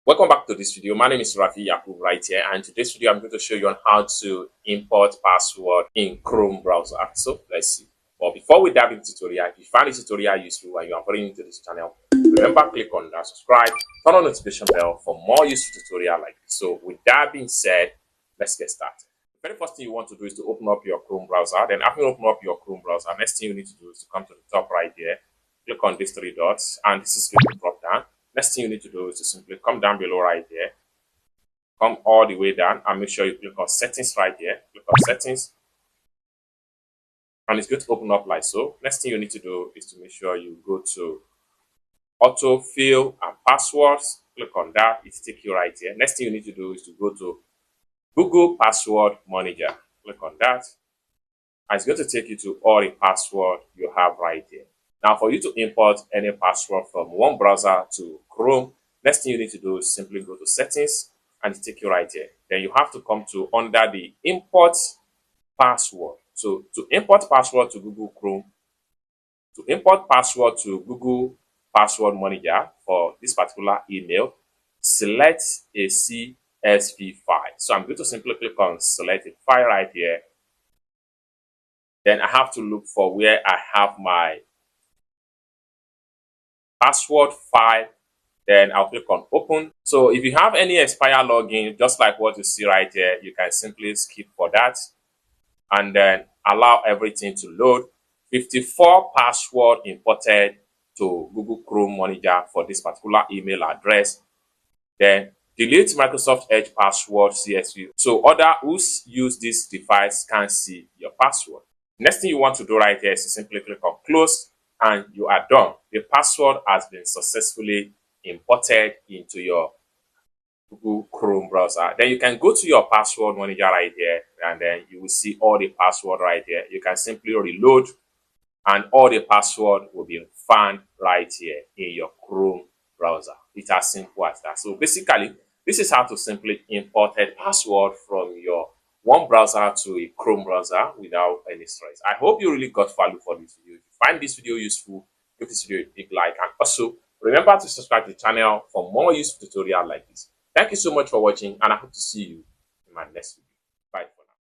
Welcome back to this video. My name is Rafi Yakub right here, and today's video I'm going to show you on how to import password in Chrome browser. So let's see. But before we dive into the tutorial, if you find this tutorial useful and you are very new to this channel, remember click on that subscribe, turn on the notification bell for more useful tutorial like this. So with that being said, let's get started. The very first thing you want to do is to open up your Chrome browser. Then after you open up your Chrome browser, next thing you need to do is to come to the top right here, click on these three dots, and this is going to drop down. Next thing you need to do is to simply come down below right here, come all the way down, and make sure you click on settings right here. Click on settings, and it's going to open up like so. Next thing you need to do is to make sure you go to autofill and passwords. Click on that, it takes you right here. Next thing you need to do is to go to Google Password Manager. Click on that, and it's going to take you to all the password you have right here. Now, for you to import any password from one browser to Chrome, next thing you need to do is simply go to settings, and it takes you right here. Then you have to come to under the import password. So to import password to Google Chrome, to import password to Google Password Manager for this particular email, select a CSV file. So I'm going to simply click on select a file right here. Then I have to look for where I have my password file. Then I'll click on open. So if you have any expired login, just like what you see right here, you can simply skip for that and then allow everything to load. 54 password imported to Google Chrome Manager for this particular email address. Then delete Microsoft Edge password CSV so others who use this device can see your password. Next thing you want to do right here is to simply click on close, and you are done. The password has been successfully imported into your Google Chrome browser. Then you can go to your password manager right here, and then you will see all the password right here. You can simply reload, and all the password will be found right here in your Chrome browser. It's as simple as that. So basically, this is how to simply import a password from your one browser to a Chrome browser without any stress. I hope you really got value for this video. If you find this video useful, give this video a big like, and also remember to subscribe to the channel for more useful tutorials like this. Thank you so much for watching, and I hope to see you in my next video.